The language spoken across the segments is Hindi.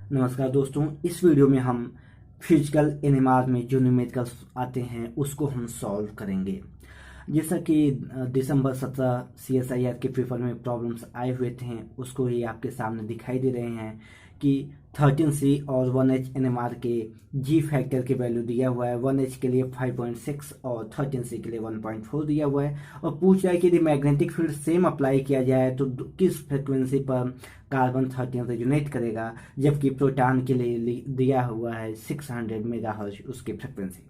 नमस्कार दोस्तों, इस वीडियो में हम फिजिकल एनएमआर में जो न्यूमेरिकल्स आते हैं उसको हम सॉल्व करेंगे। जैसा कि दिसंबर 17 CSIR के पेपर में प्रॉब्लम्स आए हुए थे, उसको ही आपके सामने दिखाई दे रहे हैं कि 13C और 1H एनएमआर के जी फैक्टर की वैल्यू दिया हुआ है। 1H के लिए 5.6 और 13C के लिए 1.4 दिया हुआ है और पूछ रहा है कि यदि मैग्नेटिक फील्ड सेम अप्लाई किया जाए तो किस फ्रिक्वेंसी पर कार्बन 13 रेजोनेट करेगा, जबकि प्रोटॉन के लिए दिया हुआ है 600 मेगाहर्ट्ज उसकी फ्रिक्वेंसी।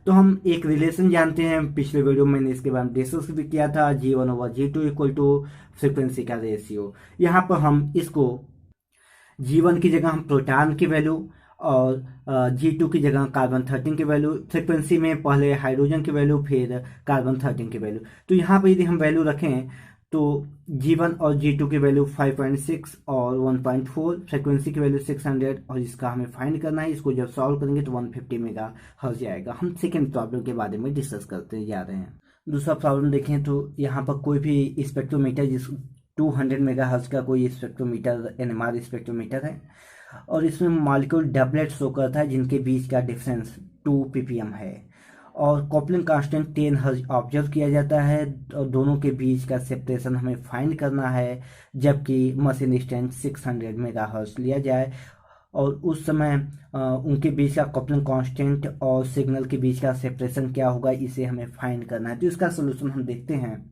तो हम एक रिलेशन जानते हैं, पिछले वीडियो में मैंने इसके बारे में डिस्कस भी किया था, G1/G2 इक्वल टू फ्रिक्वेंसी का रेशियो। यहाँ पर हम इसको G1 की जगह हम प्रोटॉन की वैल्यू और G2 की जगह कार्बन 13 की वैल्यू, फ्रिक्वेंसी में पहले हाइड्रोजन की वैल्यू फिर कार्बन 13 की वैल्यू। तो यहाँ पर यदि हम वैल्यू रखें तो G1 और G2 की वैल्यू 5.6 और 1.4, फ्रिक्वेंसी की वैल्यू 600 और इसका हमें फाइंड करना है। इसको जब सॉल्व करेंगे तो 150 मेगा हर्ट्ज आएगा। हम सेकेंड प्रॉब्लम के बारे में डिस्कस करते जा रहे हैं। दूसरा प्रॉब्लम देखें तो यहाँ पर कोई भी स्पेक्ट्रोमीटर जिस 200 मेगा हर्ट्ज का कोई स्पेक्ट्रोमीटर एनएमआर स्पेक्ट्रोमीटर है और इसमें मॉलिक्यूल डबलेट शो करता है जिनके बीच का डिफरेंस 2 ppm है और कॉपलिंग कांस्टेंट 10 हर्ट्ज ऑब्जर्व किया जाता है और दोनों के बीच का सेपरेशन हमें फाइंड करना है, जबकि मशीन स्टैंड 600 मेगा हर्ट्ज लिया जाए और उस समय उनके बीच का कॉपलिंग कांस्टेंट और सिग्नल के बीच का सेपरेशन क्या होगा, इसे हमें फाइंड करना है। तो इसका सोल्यूशन हम देखते हैं।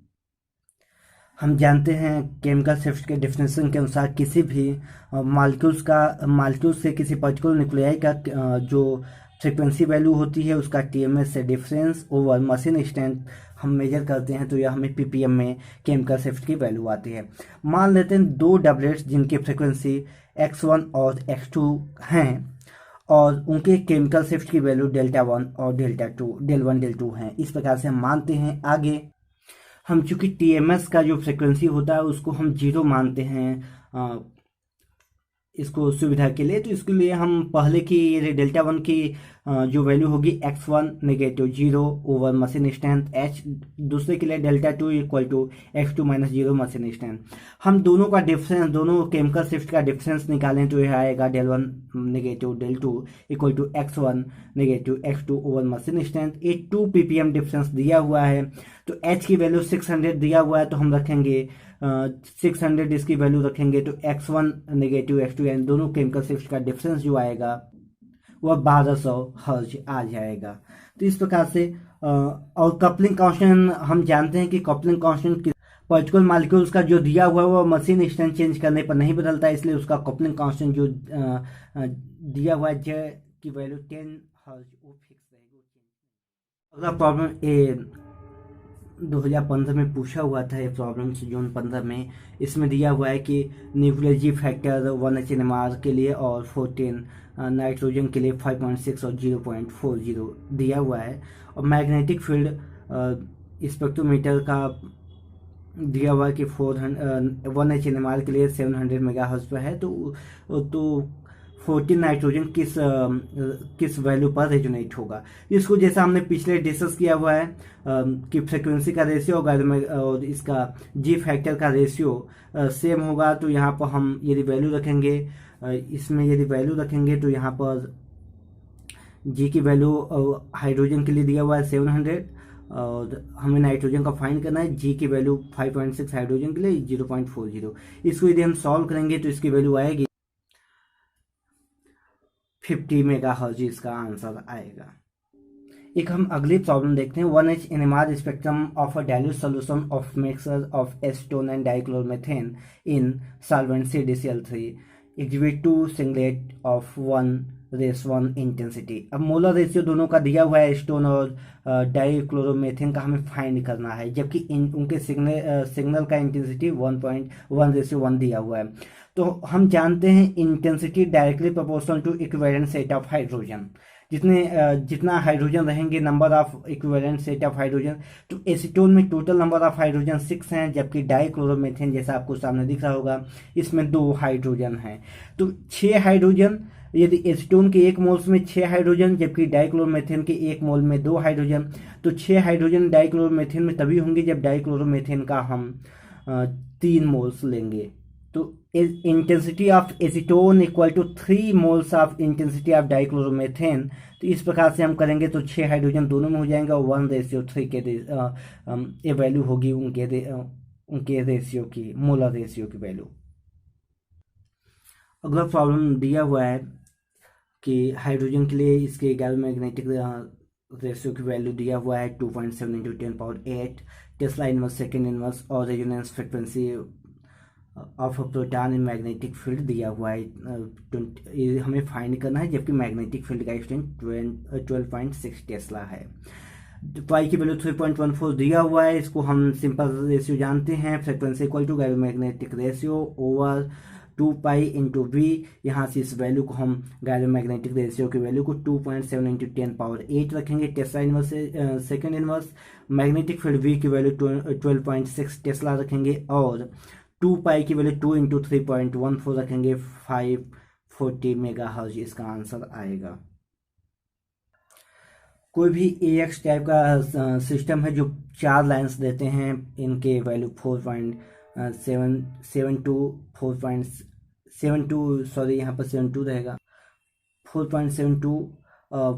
हम जानते हैं केमिकल शिफ्ट के डेफिनेशन के अनुसार किसी भी मालिक्यूल से किसी पर्टिकुलर न्यूक्लियाई का जो फ्रीक्वेंसी वैल्यू होती है उसका TMS से डिफरेंस ओवर मशीन स्ट्रेंथ हम मेजर करते हैं तो यह हमें ppm में केमिकल शिफ्ट की वैल्यू आती है। मान लेते हैं दो डबलेट्स जिनकी फ्रीक्वेंसी x1 और x2 हैं और उनके केमिकल शिफ्ट की वैल्यू डेल्टा 1 और डेल 1 डेल 2 हैं। इस प्रकार से हम मानते हैं। आगे हम चूंकि TMS का जो फ्रीक्वेंसी होता है उसको हम 0 मानते हैं इसको सुविधा के लिए, तो इसके लिए हम पहले की ये डेल्टा 1 की जो वैल्यू होगी x1 negative 0 over machine strength h, दूसरे के लिए delta 2 equal to x2 minus 0 machine strength. हम दोनों का डिफरेंस, दोनों केमिकल शिफ्ट का डिफरेंस निकालें तो यह आएगा del 1 negative del 2 equal to x1 negative x2 over machine strength. ये 2 ppm डिफरेंस दिया हुआ है तो h की वैल्यू 600 दिया हुआ है तो हम रखेंगे 600 इसकी वैल्यू रखेंगे तो x1 नेगेटिव x2 यानी दोनों केमिकल शिफ्ट का डिफरेंस जो आएगा वह 1200 हर्ट्ज आ जाएगा। तो इस प्रकार से और कपलिंग कांस्टेंट हम जानते हैं कि कपलिंग कांस्टेंट पर्टिकुलर मॉलिक्यूल्स का जो दिया हुआ है वह मशीन स्ट्रेंथ चेंज करने पर नहीं बदलता है, इसलिए उसका कपलिंग कांस्टेंट जो दिया हुआ है J की वैल्यू 10 हर्ट्ज वो फिक्स रहेगी। अगला प्रॉब्लम ए 2015 में पूछा हुआ था, ये प्रॉब्लम जोन 15 में। इसमें दिया हुआ है कि न्यूक्लियर जी फैक्टर 1H एनएमआर के लिए और 14 नाइट्रोजन के लिए 5.6 और 0.40 दिया हुआ है और मैग्नेटिक फील्ड स्पेक्ट्रोमीटर का दिया हुआ है कि 1H एनएमआर के लिए 700 मेगाहर्ट्ज पर है। तो 14 नाइट्रोजन किस वैल्यू पर रेजोनेट होगा। इसको जैसा हमने पिछले डिस्कस किया हुआ है कि फ्रीक्वेंसी का रेशियो होगा और इसका जी फैक्टर का रेशियो सेम होगा। तो यहाँ पर हम यदि वैल्यू रखेंगे, इसमें यदि वैल्यू रखेंगे तो यहाँ पर जी की वैल्यू हाइड्रोजन के लिए दिया हुआ है 700 और हमें नाइट्रोजन का फाइंड करना है। जी की वैल्यू 5.6 हाइड्रोजन के लिए 0.40। इसको यदि हम सॉल्व करेंगे तो इसकी वैल्यू आएगी 50 मेगा हर्ट्ज, इसका आंसर आएगा। एक हम अगली प्रॉब्लम देखते हैं। 1H NMR spectrum of a dilute solution of mixture of acetone and dichloromethane in solvent CdCl3 exhibit 2 singlet of 1:1 intensity. अब मोलर रेशियो दोनों का दिया हुआ है, एसीटोन और डाइक्लोरोमेथेन का हमें फाइंड करना है, जबकि उनके सिग्नल का इंटेंसिटी 1:1 दिया हुआ है। तो हम जानते हैं intensity directly proportional to equivalent set of hydrogen. जितना हाइड्रोजन रहेंगे, number of equivalent set of hydrogen, तो एसीटोन में टोटल नंबर ऑफ हाइड्रोजन 6 हैं, जबकि डाइक्लोरोमेथेन जैसा आपको सामने दिख रहा होगा इसमें 2 हाइड्रोजन हैं। तो 6 हाइड्रोजन, यदि एसीटोन के 1 मोल्स में 6 हाइड्रोजन जबकि डाइक्लोरोमेथेन के 1 मोल में 2 हाइड्रोजन, तो 6 हाइड्रोजन डाइक्लोरोमेथेन में तभी होंगे जब डाइक्लोरोमेथेन का हम 3 मोल्स लेंगे। तो intensity of acetone equal to 3 moles of intensity of dichloromethane. तो इस प्रकार से हम करेंगे तो 6 हाइड्रोजन दोनों में हो जाएंगे और 1:3 के ये वैल्यू होगी उनके रेशियो की, मोलर रेशियो की वैल्यू। अगला प्रॉब्लम दिया हुआ है कि हाइड्रोजन के लिए इसके गैलोमैग्नेटिक रेशियो की वैल्यू दिया हुआ है 2.7 × 10⁸ टेस्ला इनवर्स, सेकेंड इनवर्स और resonance frequency of proton in magnetic field दिया हुआ है। ये हमें फाइंड करना है, जबकि मैग्नेटिक फील्ड का एक्सटेंट 12.6 टेस्ला है। पाई की वैल्यू 3.14 दिया हुआ है। इसको हम सिंपल रेशियो जानते हैं, frequency equal to gyromagnetic ratio over 2 pi into V. यहाँ से इस वैल्यू को हम गैलोमैग्नेटिक रेशियो की वैल्यू को 2.7 × 10⁸ रखेंगे। टेस्ला इनवर्स से second inverse, magnetic field B की वैल्यू 12.6 टेस्ला रखेंगे और 2 पाई की वैल्यू 2 × 3.14 रखेंगे, 540 मेगाहर्ट्ज इसका आंसर आएगा। कोई भी AX टाइप का सिस्टम है जो 4 लाइंस देते हैं, इनके वैल्यू 4.72 सॉरी यहाँ पर 72 रहेगा, 4.72,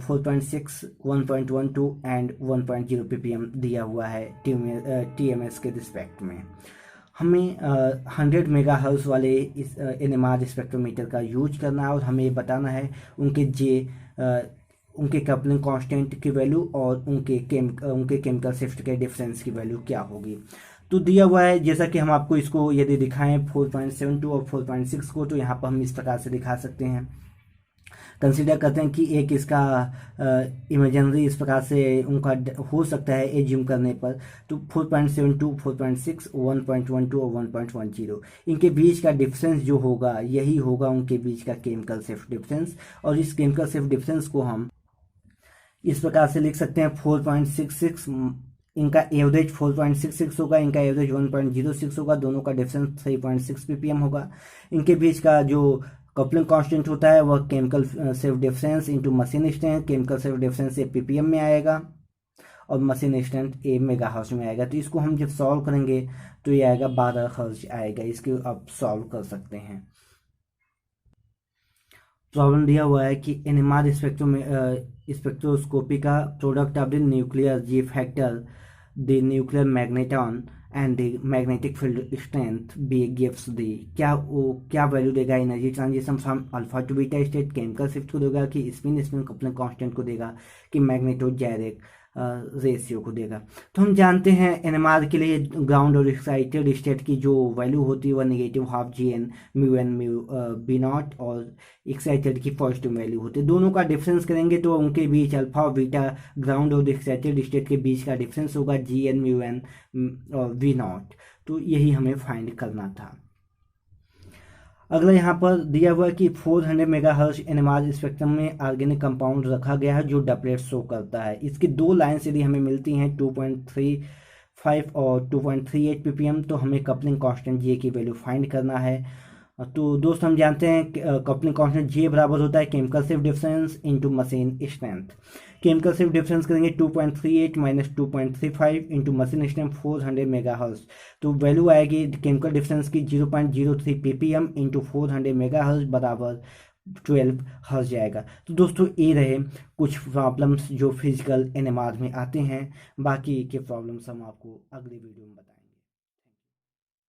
4.6, 1.12 एंड 1.0 ppm दिया हुआ है TMS के रिस्पेक्ट में। हमें 100 मेगाहर्ट्ज वाले इस NMR स्पेक्ट्रोमीटर का यूज करना है और हमें बताना है उनके कपलिंग कांस्टेंट की वैल्यू और उनके केमिकल शिफ्ट के डिफरेंस की वैल्यू क्या होगी। तो दिया हुआ है, जैसा कि हम आपको इसको यदि दिखाएं 4.72 और 4.6 को, तो यहाँ पर हम इस प्रकार से दिखा सकते हैं। कंसीडर करते हैं कि एक इसका इमेजिनरी इस प्रकार से उनका हो सकता है एज्यूम करने पर, तो 4.72, 4.6, 1.12 और 1.10 इनके बीच का डिफरेंस जो होगा यही होगा उनके बीच का केमिकल शिफ्ट डिफरेंस। और इस केमिकल शिफ्ट डिफरेंस को हम इस प्रकार से लिख सकते हैं 4.66, इनका एवरेज 4.66 होगा, इनका एवरेज 1.06 होगा, दोनों का डिफरेंस 3.6 ppm होगा। इनके बीच का जो कपलिंग कांस्टेंट होता है वह chemical shift difference into machine strength, chemical shift difference ये ppm में आएगा और मशीन स्ट्रेंथ ये मेगाहर्ट्ज में आएगा। तो इसको हम जब सॉल्व करेंगे तो ये आएगा 12 हर्ट्ज आएगा। इसको आप सॉल्व कर सकते हैं। प्रॉब्लम दिया हुआ है कि NMR स्पेक्ट्रोस्कोपी का product of the nuclear G factor, the nuclear magneton and the magnetic field strength B gives the, क्या वैल्यू देगा energy transition from alpha to beta state, chemical shift को देगा कि स्पिन कपलिंग कांस्टेंट को देगा कि मैग्नेटोजाइरिक रेशियो को देगा। तो हम जानते हैं NMR के लिए ग्राउंड और एक्साइटेड स्टेट की जो वैल्यू होती है वह -12 Gn μn μ0 और एक्साइटेड की पॉजिटिव वैल्यू होती है। दोनों का डिफरेंस करेंगे तो उनके बीच अल्फा और बीटा ग्राउंड और एक्साइटेड स्टेट के बीच का डिफरेंस होगा Gn μn और V0। तो यही हमें फाइंड करना था। अगला यहाँ पर दिया हुआ है कि 400 मेगाहर्ट्ज NMR स्पेक्ट्रम में ऑर्गेनिक कंपाउंड रखा गया है जो डबलेट शो करता है। इसकी 2 लाइन्स यदि हमें मिलती हैं 2.35 और 2.38 ppm, तो हमें कपलिंग कांस्टेंट J की वैल्यू फाइंड करना है। तो दोस्त हम जानते हैं कपलिंग कांस्टेंट J बराबर होता है chemical shift difference into machine strength. Chemical shift difference करेंगे 2.38 - 2.35 इंटू मशीन स्ट्रेंथ 400 मेगाहर्ट्ज, तो वैल्यू आएगी केमिकल डिफरेंस की 0.03 ppm इंटू 400 मेगाहर्ट्ज बराबर 12 हर्ट्ज आएगा। तो दोस्तों ये रहे कुछ प्रॉब्लम्स जो फिजिकल NMR में आते हैं। बाकी के प्रॉब्लम्स हम आपको अगले वीडियो में बताएंगे।